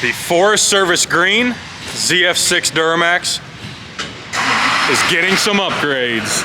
The Forest Service Green ZF6 Duramax is getting some upgrades.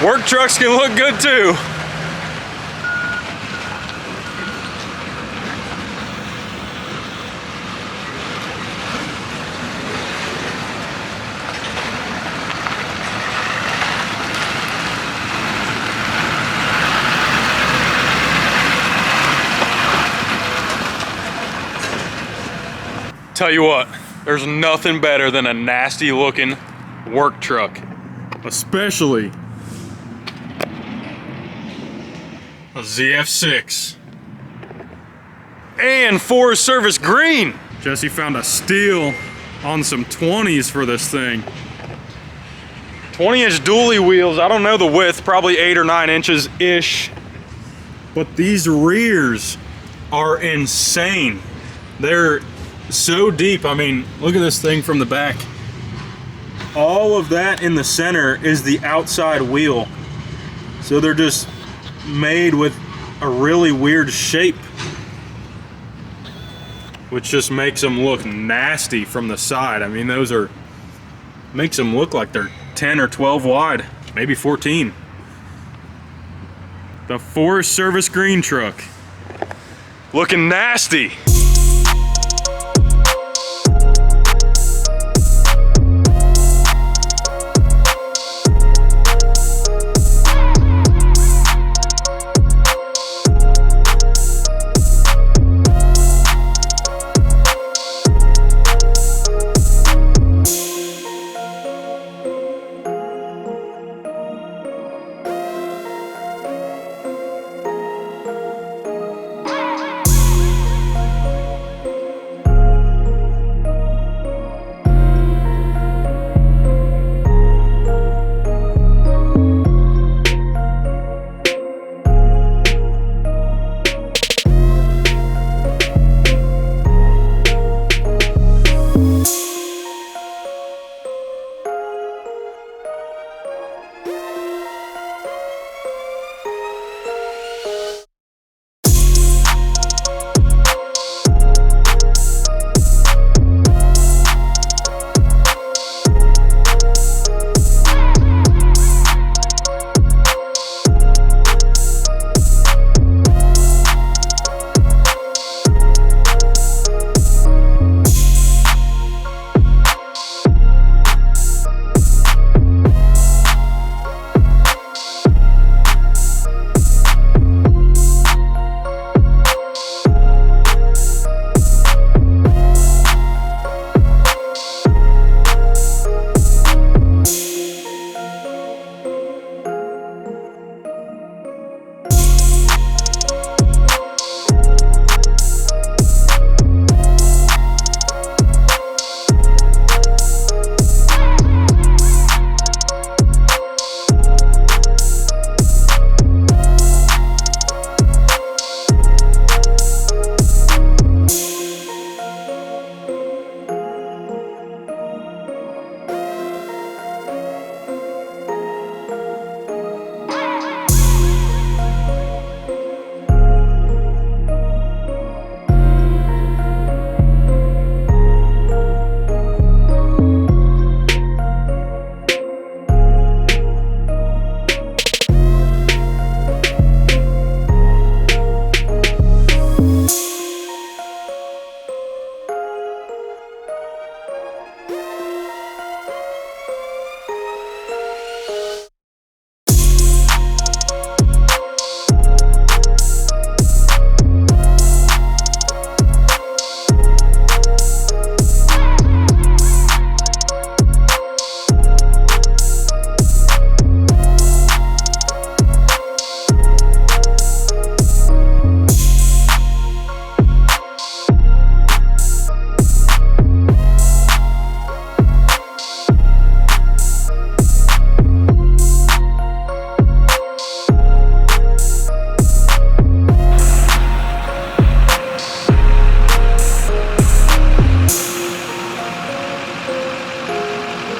Work trucks can look good too. Tell you what, there's nothing better than a nasty looking work truck. Especially a ZF6 and Forest Service Green. Jesse found a steal on some 20s for this thing. 20-inch dually wheels. I don't know the width, probably 8 or 9 inches ish. But these rears are insane. They're so deep. I mean, look at this thing from the back. All of that in the center is the outside wheel. So they're just made with a really weird shape, which just makes them look nasty from the side. I mean, makes them look like they're 10 or 12 wide, maybe 14. The Forest Service Green truck, looking nasty.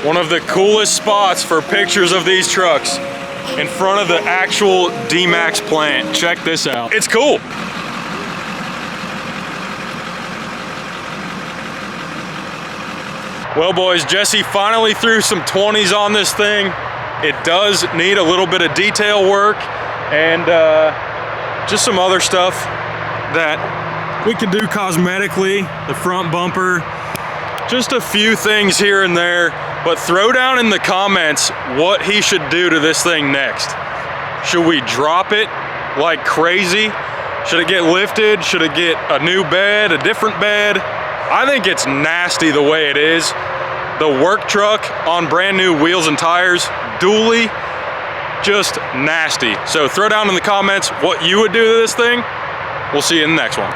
One of the coolest spots for pictures of these trucks in front of the actual D-Max plant. Check this out. It's cool. Well, boys, Jesse finally threw some 20s on this thing. It does need a little bit of detail work and just some other stuff that we can do cosmetically. The front bumper, just a few things here and there. But throw down in the comments what he should do to this thing next. Should we drop it like crazy? Should it get lifted? Should it get a new bed, a different bed? I think it's nasty the way it is. The work truck on brand new wheels and tires, dually, just nasty. So throw down in the comments what you would do to this thing. We'll see you in the next one.